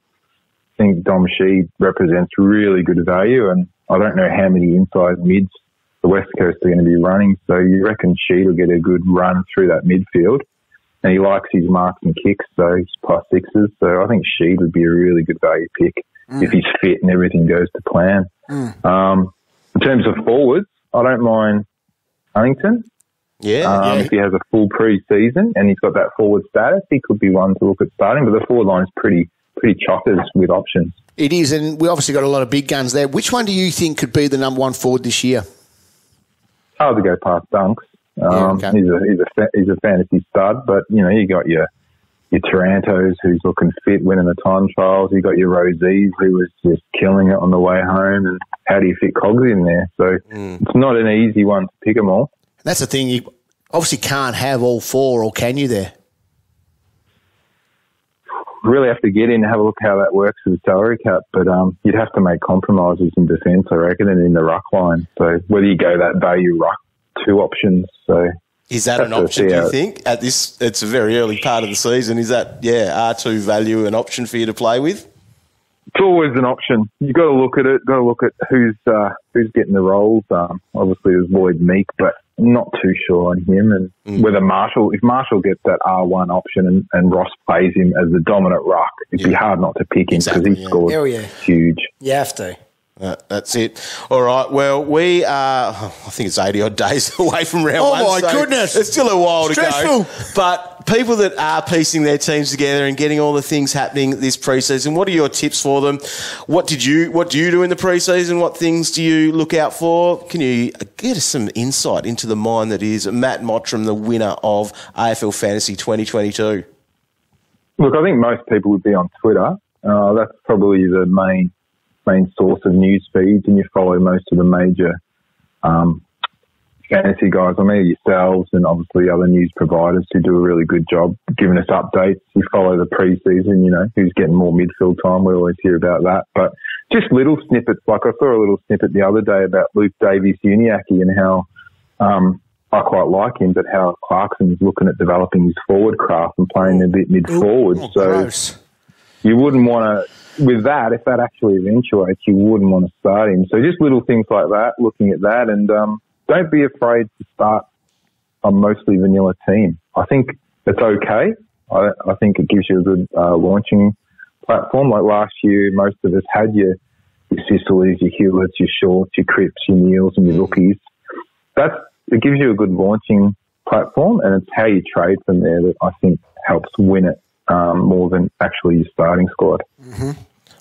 I think Dom Sheed represents really good value, and I don't know how many inside mids the West Coast are going to be running. So you reckon Sheed will get a good run through that midfield? And he likes his marks and kicks, so he's plus sixes. So I think Sheed would be a really good value pick if he's fit and everything goes to plan. In terms of forwards, I don't mind Huntington. If he has a full pre-season and he's got that forward status, he could be one to look at starting. But the forward line is pretty chockers with options. It is, and we obviously got a lot of big guns there. Which one do you think could be the number one forward this year? Hard to go past Dunks. He's a fantasy stud, but you got your Tarantos who's looking fit, winning the time trials. You got your Rosies who was just killing it on the way home. And how do you fit Cogs in there? So it's not an easy one to pick them all. That's the thing. You obviously can't have all four, or can you? There, really have to get in and have a look how that works with the salary cap. But you'd have to make compromises in defence, I reckon, and in the ruck line. So whether you go that value ruck, two options. So is that an option, do you think? It's a very early part of the season. Is that, R2 value an option for you to play with? It's always an option. You've got to look at it. Got to look at who's getting the roles. Obviously, there's Lloyd Meek, but I'm not too sure on him. And whether if Marshall gets that R1 option and Ross plays him as the dominant ruck, it'd be hard not to pick him because he scored huge. You have to. That's it. All right. Well, we are, I think it's 80-odd days away from round one. Oh, my goodness. It's still a while to go. But people that are piecing their teams together and getting all the things happening this preseason, what are your tips for them? What do you do in the preseason? What things do you look out for? Can you get us some insight into the mind that is Matt Mottram, the winner of AFL Fantasy 2022? Look, I think most people would be on Twitter. That's probably the main source of news feeds, and you follow most of the major fantasy guys, yourselves and obviously other news providers who do a really good job giving us updates. You follow the pre-season, who's getting more midfield time. We always hear about that. But just little snippets, like I saw a little snippet the other day about Luke Davies-Uniacke and how I quite like him, but how Clarkson's looking at developing his forward craft and playing a bit mid-forward. Gross. You wouldn't want to, with that, if that actually eventuates, you wouldn't want to start him. So just little things like that, looking at that, and don't be afraid to start a mostly vanilla team. I think it's okay. I think it gives you a good launching platform. Like last year, most of us had your Sicilies, your Hewletts, your Shorts, your Cripps, your Neils and your rookies. It gives you a good launching platform, and it's how you trade from there that I think helps win it more than actually your starting squad. Mm-hmm.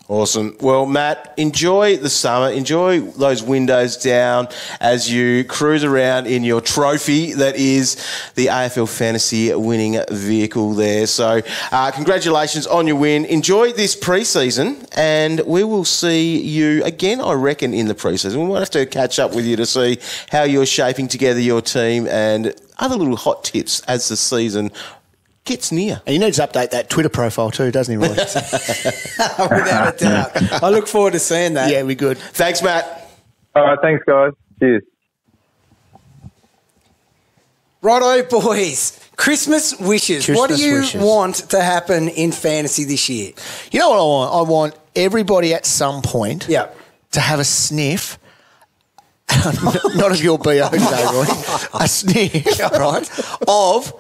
Awesome. Well, Matt, enjoy the summer. Enjoy those windows down as you cruise around in your trophy that is the AFL Fantasy winning vehicle there. So congratulations on your win. Enjoy this pre-season, and we will see you again, I reckon, in the pre-season. We might have to catch up with you to see how you're shaping together your team and other little hot tips as the season gets near. And he needs to update that Twitter profile too, doesn't he, Roy? Without a doubt. I look forward to seeing that. Yeah, we're good. Thanks, Matt. All right, thanks, guys. Cheers. Righto, boys. Christmas wishes. What do you want to happen in fantasy this year? You know what I want? I want everybody at some point to have a sniff. Not of your BO today, Roy. A sniff, right, of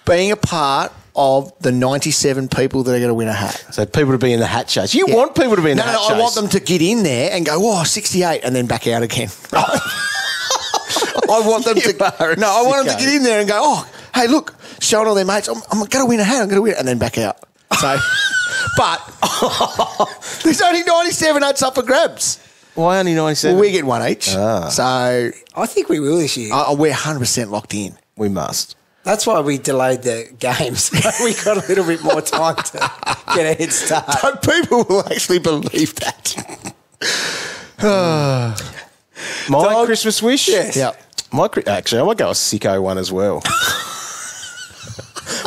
being a part of the 97 people that are going to win a hat. So people to be in the hat chase. You want people to be in the hat chase? No, I want them to get in there and go, 68, and then back out again. I want them to get in there and go, hey, look, showing all their mates, I'm going to win a hat, and then back out. So, but there's only 97 hats up for grabs. Why only 97? Well, we get one each. So I think we will this year. We're 100% locked in. We must. That's why we delayed the games. We got a little bit more time to get a head start. Don't people will actually believe that. My Christmas wish? Yes. Yeah. Actually, I might go a sicko one as well.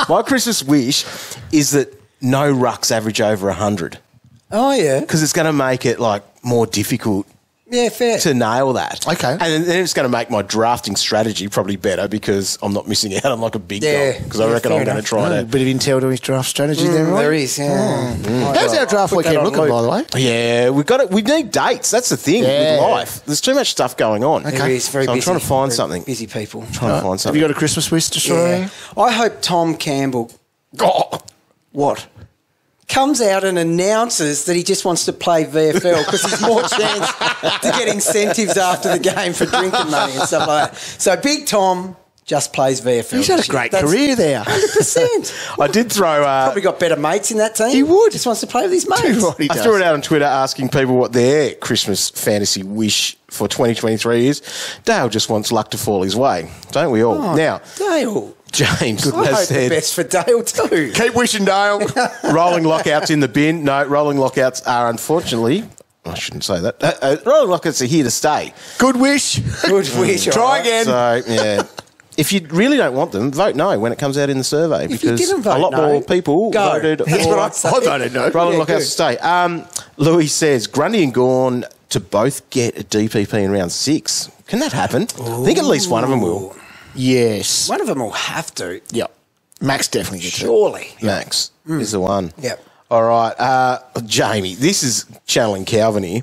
My Christmas wish is that no rucks average over 100. Oh, yeah. Because it's going to make it, more difficult to nail that. Okay. And then it's going to make my drafting strategy probably better because I'm not missing out on a big dog. Because I reckon I'm going to try a bit of intel to his draft strategy there, right? There is, yeah. How's our draft weekend looking, by the way? Yeah, we need dates. That's the thing with life. There's too much stuff going on. Okay. There is, very busy. I'm trying to find something. Busy people. Trying to find something. Have you got a Christmas wish to show? Yeah. I hope Tom Campbell What? comes out and announces that he just wants to play VFL because there's more chance to get incentives after the game for drinking money and stuff like that. So Big Tom just plays VFL. He's had a great career there. 100%. I did throw... Probably got better mates in that team. He would. Just wants to play with his mates. I threw it out on Twitter asking people what their Christmas fantasy wish for 2023 is. Dale just wants luck to fall his way. Don't we all? Now, Dale. James I hope has the said... best for Dale too. Keep wishing, Dale. rolling lockouts in the bin. No, rolling lockouts are unfortunately... I shouldn't say that. Rolling lockouts are here to stay. Good wish. Good wish. Try again. So, yeah. If you really don't want them, vote no when it comes out in the survey. If you because didn't vote a lot more people voted That's for what I say. I voted no. rolling lockouts to stay. Louis says, Grundy and Gawn to both get a DPP in round 6. Can that happen? I think at least one of them will. Yes. One of them will have to. Yep. Max definitely gets it. Surely. Max is the one. Yep. All right. Jamie, this is channeling Calvin here.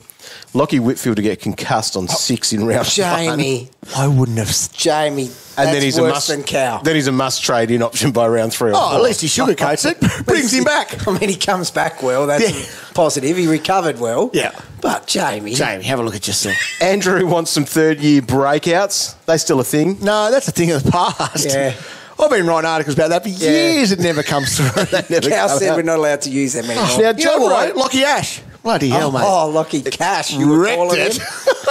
Lockie Whitfield to get concussed on 6 in round 1. Jamie. I wouldn't have. Jamie. And that's then he's worse than Cal. Then he's a must trade in option by round 3 or 4. At least he sugarcoats it. Brings him back. I mean, he comes back well. That's positive. He recovered well. Yeah. But Jamie. Jamie, have a look at yourself. Andrew wants some third-year breakouts. They still a thing? No, that's a thing of the past. Yeah. I've been writing articles about that for years. It never comes through. Cal said we're not allowed to use them anymore. Now, John Wright, Lockie Ash. Bloody hell, mate. Oh, Lockie Cash. You were Wrecked calling it. him.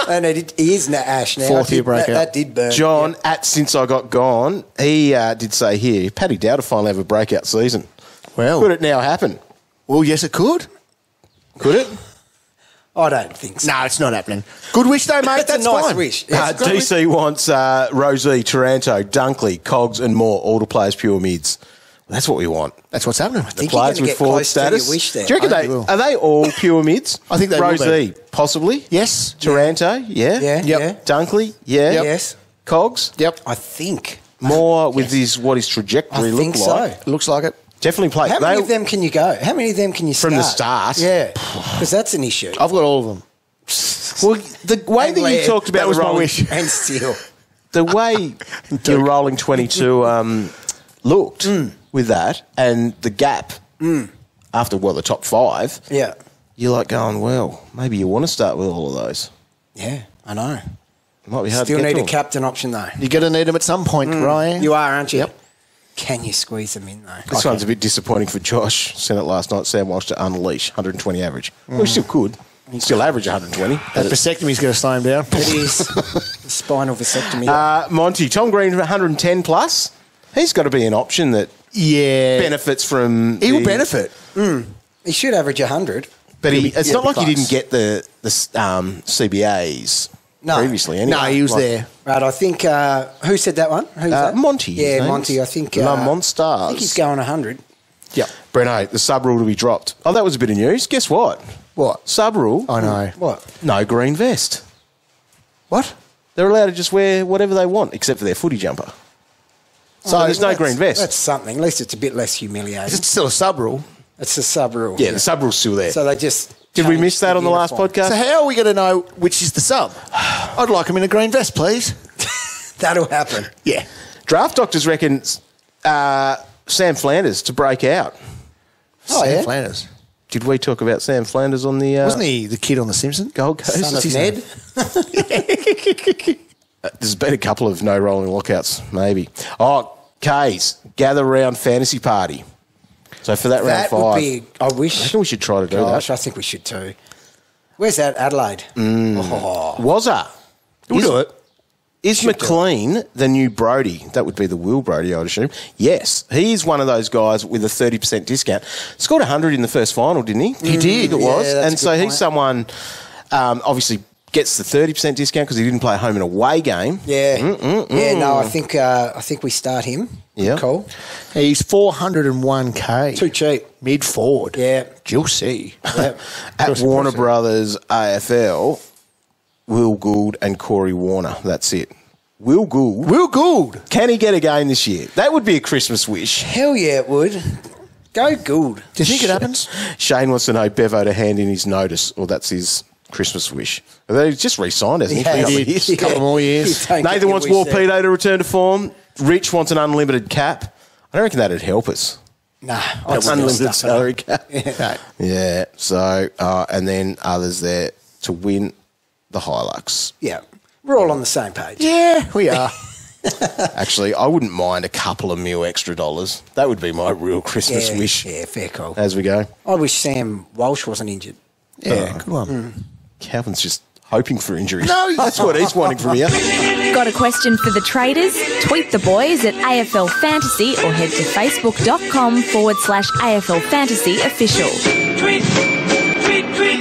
And he is Ash now. 4th year breakout. That did burn. John, at Since I Got Gone, he did say here, Paddy Dow to finally have a breakout season. Well, Could it now happen? well, yes, it could. Could it? I don't think so. No, it's not happening. Good wish, though, mate. That's a nice wish. Yes, great DC wants Rosie, Taranto, Dunkley, Cogs and more, all to play as pure mids. That's what we want. That's what's happening. I think Players you're with going to forward get close to your status. wish there. Do you reckon I think we will. are they all pure mids? I think they will Rosie, possibly. Yes. Taranto, yeah. Yeah, Yep. yeah. Dunkley, yeah. Yes. Cogs, Yep. I think. more with what his trajectory I look think like. so. Looks like it. Definitely play. How many of them can you go? How many of them can you start? From the start? Yeah. Because that's an issue. I've got all of them. Well, the way that you talked about That was the my rolling, wish. And still. the way your rolling 22 looked with that and the gap after the top 5, Yeah. you're like going, well, maybe you want to start with all of those. Yeah, I know. Might be hard Still to get need to a them. captain option, though. You're going to need them at some point, Ryan. You are, aren't you? Yep. Can you squeeze them in, though? This one's a bit disappointing for Josh. Sent it last night. Sam Walsh to unleash 120 average. Well, he still could. He still average 120. That vasectomy's going to slow him down. It is. The spinal vasectomy. Monty, Tom Green 110 plus. He's got to be an option that benefits from. He will benefit. He should average 100. But it's not like close. he didn't get the CBAs previously. Anyway. No, he was there. Right, I think... who said that one? Who's that? Monty. Yeah, Monty, I think... La Monstars. I think he's going 100. Yep. Breno, the sub rule to be dropped. Oh, that was a bit of news. Guess what? What? Sub rule. I know. What? No green vest. What? They're allowed to just wear whatever they want, except for their footy jumper. So there's no green vest. That's something. At least it's a bit less humiliating. It's still a sub rule. It's a sub rule. Yeah, the sub rule's still there. So they just... Did we changed miss that the on the last uniform. podcast? So how are we going to know which is the sub? I'd like him in a green vest, please. That'll happen. Yeah. Draft doctors reckon Sam Flanders to break out. Sam Flanders. Did we talk about Sam Flanders on the... Wasn't he the kid on The Simpsons? Gold Coast? Son of Ned. There's been a couple of no rolling lockouts, maybe. Oh, K's, gather round fantasy party. So for that round That 5, would be... I wish... I reckon we should try to do Gosh, that. I think we should too. Where's that? Adelaide. Oh. Wazza. We'll do it. Is McLean the new Brody? That would be the Will Brody, I'd assume. Yes. He's one of those guys with a 30% discount. Scored 100 in the first final, didn't he? He did. It was. Yeah, that's And a so good he's point. someone, obviously, gets the 30% discount because he didn't play a home and away game. Yeah. Yeah, no, I think we start him. Yeah. Cool. He's 401k. Too cheap. Mid forward. Yeah. You'll see. Yep. At Warner Brothers AFL, Will Gould and Corey Warner. That's it. Will Gould. Will Gould. Can he get a game this year? That would be a Christmas wish. Hell yeah, it would. Go good. Do you think it happens? Shane wants to know Bevo to hand in his notice, or that's his Christmas wish. He's just re-signed, hasn't he? He For a couple of did. years? A couple more years. Nathan wants Warpedo to return to form. Rich wants an unlimited cap. I don't reckon that'd help us. Nah. Unlimited salary cap. No. Yeah. So, and then others there to win the Hilux. Yeah. We're all on the same page. Yeah, we are. Actually, I wouldn't mind a couple of mil extra dollars. That would be my real Christmas wish. Yeah, fair call. As we go. I wish Sam Walsh wasn't injured. Yeah, good one. Calvin's just hoping for injuries. No, That's what he's wanting from you. Got a question for the traders? Tweet the boys at AFL Fantasy or head to facebook.com/AFL Fantasy official.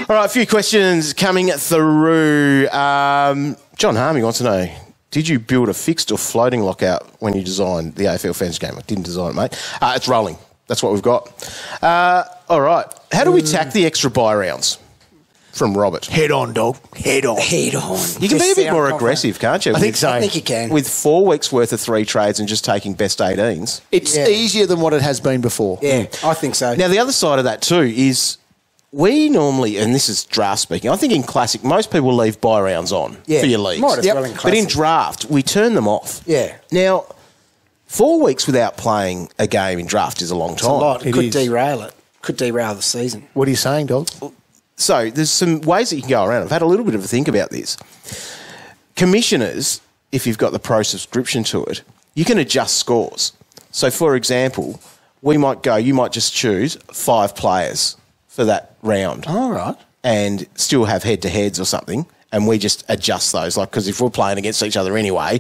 All right, a few questions coming through. John Harmey wants to know, did you build a fixed or floating lockout when you designed the AFL Fantasy game? I didn't design it, mate. It's rolling. That's what we've got. All right. How do we tack the extra buy rounds? From Robert. Head on, dog. Head on. Head on. You can be a bit more aggressive, can't you? I think so. I think you can. With 4 weeks' worth of 3 trades and just taking best 18s. It's easier than what it has been before. Yeah, I think so. Now, the other side of that too is we normally, and this is draft speaking, I think in Classic, most people leave buy rounds on for your leagues. Might as well in But in Classic. draft, we turn them off. Yeah. Now, 4 weeks without playing a game in draft is a long It's time. a lot. It It could is. derail it. Could derail the season. What are you saying, dog? So there's some ways that you can go around. I've had a little bit of a think about this. Commissioners, if you've got the pro subscription to it, you can adjust scores. So, for example, you might just choose 5 players for that round. All right. And still have head-to-heads or something, and we just adjust those. Like, because if we're playing against each other anyway,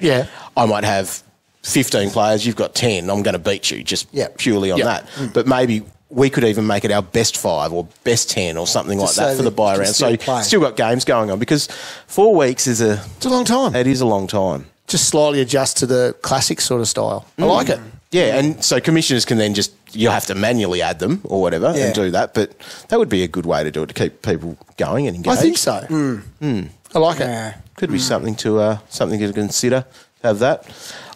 I might have 15 players, you've got 10, I'm going to beat you just purely on that. But maybe we could even make it our best 5 or best 10 or something Just like that so for the that buy you can round. still So play. still got games going on, because 4 weeks is It's a long time. it is a long time. Just slightly adjust to the classic sort of style. I like it. Yeah, and so commissioners can then you'll have to manually add them or whatever and do that. But that would be a good way to do it, to keep people going and engaged. I think so. I like it. Yeah. Could be something to consider, have that.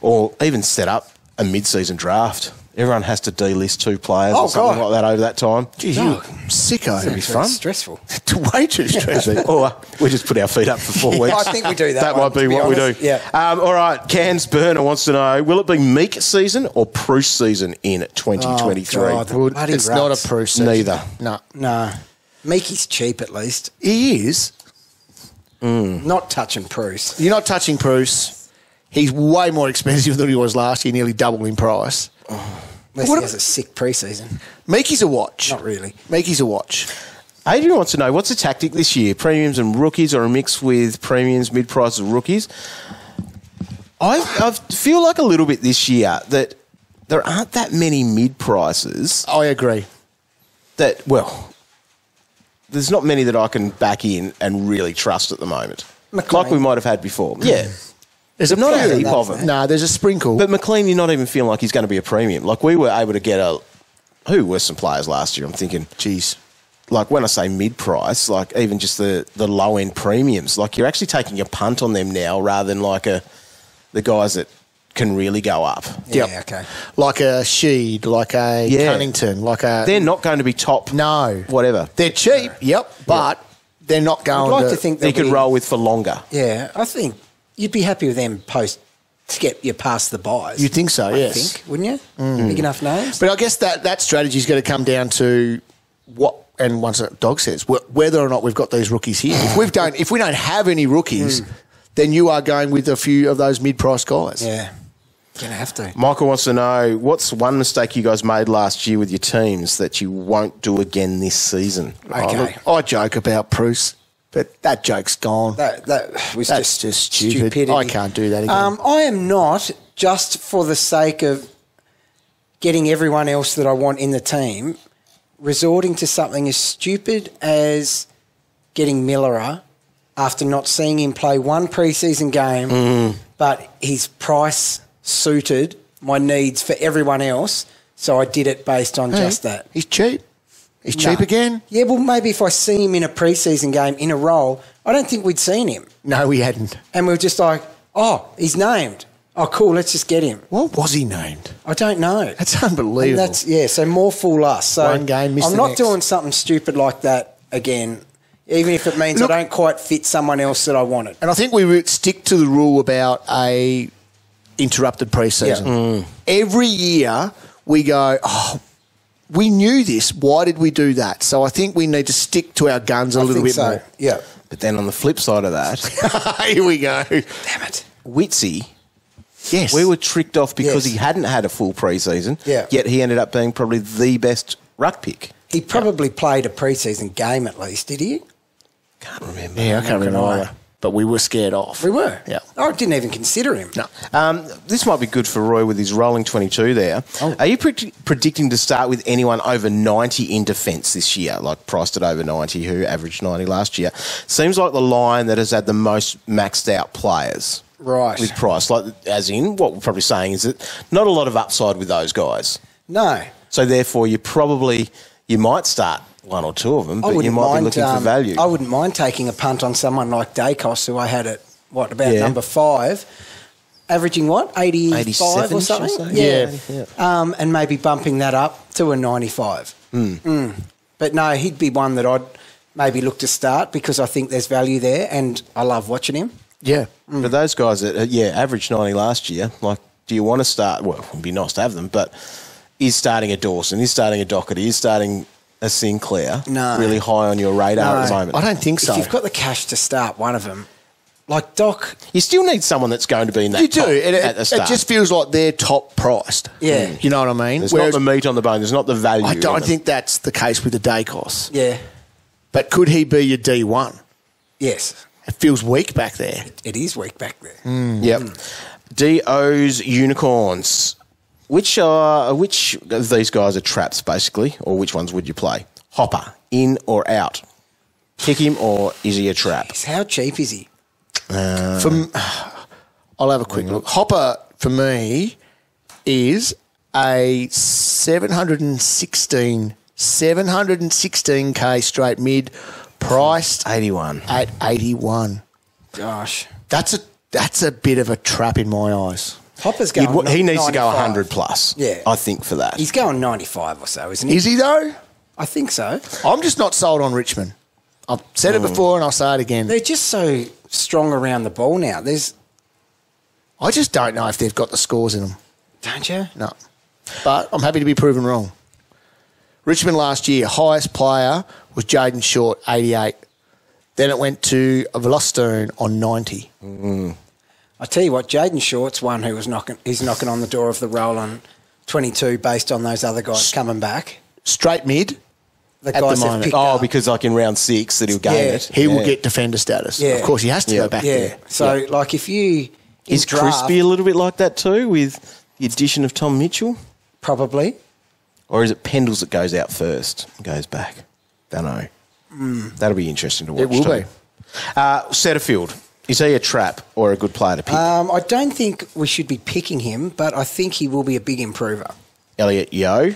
Or even set up a mid-season draft. Everyone has to delist 2 players or something like that over that time. Geez, you sicko. It'd be fun. Stressful. Way too stressful. Or we just put our feet up for 4 weeks. I think we do that. That one, might be to what we do. honest. Yeah. All right, Cans Burner wants to know, will it be Meek season or Bruce season in 2023? Oh, God, the Well, bloody it's rats. not a pro season. Neither. No. No. Meekie's cheap at least. He is. Not touching Bruce. You're not touching Bruce. He's way more expensive than he was last year, nearly double in price. Unless he has a sick pre-season. Meekie's a watch. Not really. Meekie's a watch. Adrian wants to know, what's the tactic this year? Premiums and rookies, or a mix with premiums, mid-prices, rookies? I feel like a little bit this year that there aren't that many mid-prices. I agree. There's not many that I can back in and really trust at the moment. McLean. Like we might have had before. Yeah. There's not a few heap of them. No, there's a sprinkle. But McLean, you're not even feeling like he's going to be a premium. Like we were able to get who were some players last year? I'm thinking, geez. Like when I say mid-price, like even just the low-end premiums, like you're actually taking a punt on them now rather than like the guys that can really go up. Yeah, okay. Like a Sheed, like a Cunnington, like a... They're not going to be top. No. Whatever. They're cheap, but they're not going I'd like to think they could roll with for longer. Yeah, I think you'd be happy with them to get you past the buys. You'd think so, yes. I think, wouldn't you? Big enough names. But I guess that strategy is going to come down to what, and once Dog says, whether or not we've got these rookies here. If we don't have any rookies, then you are going with a few of those mid-price guys. Yeah, going to have to. Michael wants to know, what's one mistake you guys made last year with your teams that you won't do again this season? Okay. I joke about Bruce, but that joke's gone. That was That's just stupidity. I can't do that again. I am not, just for the sake of getting everyone else that I want in the team, resorting to something as stupid as getting Millerer after not seeing him play one preseason game, but his price suited my needs for everyone else, so I did it based on just that. He's cheap. He's cheap again. Yeah, well, maybe if I see him in a preseason game in a role, I don't think we'd seen him. No, we hadn't. And we were just like, oh, he's named. Oh, cool, let's just get him. What was he named? I don't know. That's unbelievable. So more fool us. So one game, missed I'm the not next. doing something stupid like that again, even if it means I don't quite fit someone else that I wanted. And I think we would stick to the rule about a interrupted preseason. Every year we go, oh, we knew this. Why did we do that? So I think we need to stick to our guns a little bit more. Yeah. But then on the flip side of that, Here we go. Damn it. Witsy, Yes. we were tricked off because Yes. he hadn't had a full preseason, Yeah. yet he ended up being probably the best ruck pick. He probably played a preseason game at least, did he? Can't remember. Yeah, I can't remember either. But we were scared off. We were. Yeah. I didn't even consider him. No. This might be good for Roy with his rolling 22 there. Oh. Are you predicting to start with anyone over 90 in defence this year, like priced at over 90, who averaged 90 last year? Seems like the line that has had the most maxed out players. Right. With price. Like, as in, what we're probably saying is that not a lot of upside with those guys. No. So therefore, you might start one or two of them, but you might be looking for value. I wouldn't mind taking a punt on someone like Dacos, who I had at, number 5, averaging 85 or something? Yeah. And maybe bumping that up to a 95. But no, he'd be one that I'd maybe look to start because I think there's value there and I love watching him. Yeah. But those guys that, averaged 90 last year, like, do you want to start? Well, it would be nice to have them, but is starting a Dawson, is starting a Doherty, is starting a Sinclair really high on your radar at the moment? I don't think so. If you've got the cash to start one of them, like Doc... You still need someone that's going to be in that top at the start. It just feels like they're top priced. Yeah. You know what I mean? There's not the meat on the bone. There's not the value. I don't think that's the case with the Dacos. Yeah. But could he be your D1? Yes. It feels weak back there. It is weak back there. Yep. DO's Unicorns. Which of these guys are traps, basically, or which ones would you play? Hopper, in or out? Kick him, or is he a trap? How cheap is he? I'll have a quick look. Hopper, for me, is a 716K straight mid, priced 81. at 81. Gosh. That's a bit of a trap in my eyes. Hopper's going He needs to go 95. 100 plus. Yeah. I think for that. He's going 95 or so, isn't he? Is he though? I think so. I'm just not sold on Richmond. I've said it before and I'll say it again. They're just so strong around the ball now. I just don't know if they've got the scores in them. Don't you? No. But I'm happy to be proven wrong. Richmond last year, highest player was Jaden Short, 88. Then it went to Velostone on 90. I tell you what, Jaden Short's one who was knocking on the door of the Rollin 22 based on those other guys coming back. Straight mid. The at guys the have moment. picked Oh, up. because like in round 6 that he'll gain it. He will get defender status. Yeah. Of course, he has to go back there. So, like, if you... Is draft, Crispy a little bit like that too with the addition of Tom Mitchell? Probably. Or is it Pendles that goes out first and goes back? Don't know. That'll be interesting to watch. It will be. Setterfield. Is he a trap or a good player to pick? I don't think we should be picking him, but I think he will be a big improver. Elliot Yeo.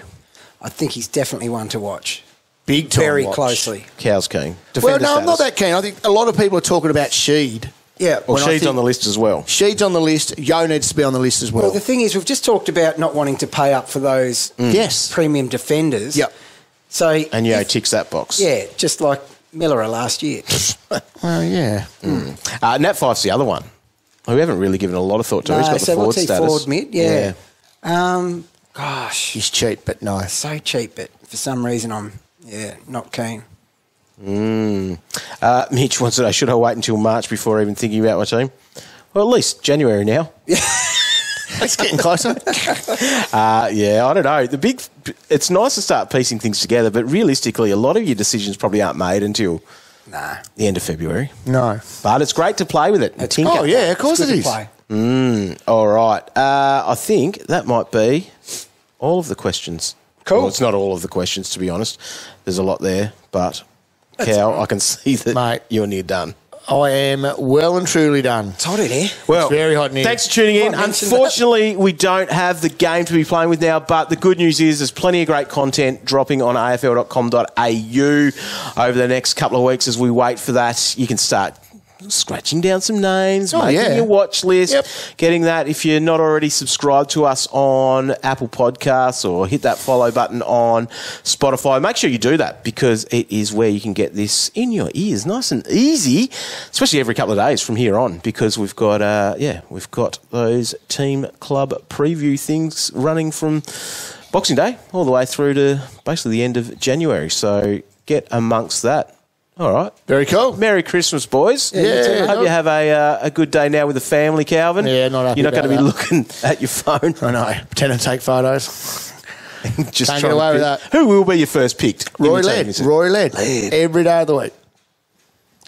I think he's definitely one to watch. Big time Very watch. closely. Cow's keen. Well, Defender no, I'm not status. that keen. I think a lot of people are talking about Sheed. Yeah. Well, when I Sheed's think- on the list as well. Sheed's on the list. Yo needs to be on the list as well. Well, the thing is, we've just talked about not wanting to pay up for those Yes. premium defenders. Yep. So, And Yeo ticks that box. yeah, just like Miller last year. Well, yeah. Nat Fife's the other one. We haven't really given a lot of thought to. He's got the so forward what's he, status. forward mid? Yeah. Gosh, He's cheap, but nice. so cheap, but for some reason I'm, not keen. Mitch wants to know, should I wait until March before even thinking about my team? Well, at least January now. It's getting closer. Yeah, I don't know. It's nice to start piecing things together, but realistically, a lot of your decisions probably aren't made until Nah. the end of February. No. But it's great to play with it. and tinker. Oh, yeah, of course It's it good to is. play. All right. I think that might be all of the questions. Cool. Well, it's not all of the questions, to be honest. There's a lot there, but Cal, I can see that Mate. you're near done. I am well and truly done. It's hot in here. Well, It's very hot in here. thanks for tuning in. I mentioned Unfortunately, we don't have the game to be playing with now, but the good news is there's plenty of great content dropping on afl.com.au over the next couple of weeks as we wait for that. You can start scratching down some names, making your watch list, getting that. If you're not already subscribed to us on Apple Podcasts or hit that follow button on Spotify, make sure you do that because it is where you can get this in your ears, nice and easy, especially every couple of days from here on because we've got those team club preview things running from Boxing Day all the way through to basically the end of January. So get amongst that. All right. Very cool. Merry Christmas, boys. Yeah. Hope you have a good day now with the family, Calvin. Yeah, not happy You're not going to be about looking at your phone. I know. Pretend to take photos. Just Can't trying get away to with pick- that. Who will be your first picked? in Rory your team, Laird. is it? Rory Laird. Laird. Every day of the week.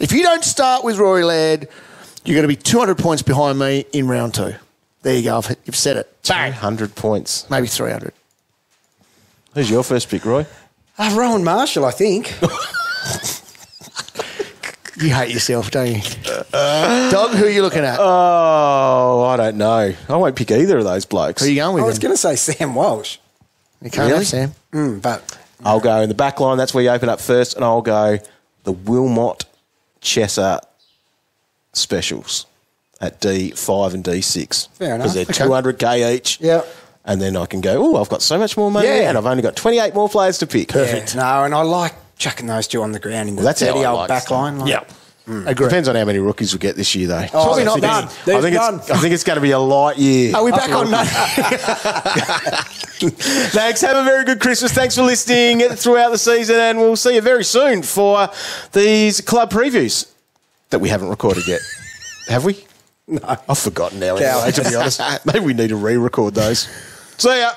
If you don't start with Rory Laird, you're going to be 200 points behind me in round 2. There you go. You've said it. Bang. 100 points. Maybe 300. Who's your first pick, Roy? Rowan Marshall, I think. You hate yourself, don't you? Dog, who are you looking at? Oh, I don't know. I won't pick either of those blokes. Who are you going with? I was then? going to say Sam Walsh, You can't Really? have Sam. but I'll go in the back line. That's where you open up first, and I'll go the Wilmot Chesser specials at D5 and D6. Fair enough. Because they're 200k each. Yeah. And then I can go, oh, I've got so much more money, Yeah. and I've only got 28 more players to pick. Perfect. No, and I like chucking those two on the ground in the That's how dirty I old like back it. line. Like, Yeah. Agree. Depends on how many rookies we get this year, though. Probably not done. I There's think none. I think it's going to be a light year. Are we back on that? Thanks. Have a very good Christmas. Thanks for listening throughout the season, and we'll see you very soon for these club previews that we haven't recorded yet. Have we? No. I've forgotten now, anyway, to be honest. Maybe we need to re-record those. See ya.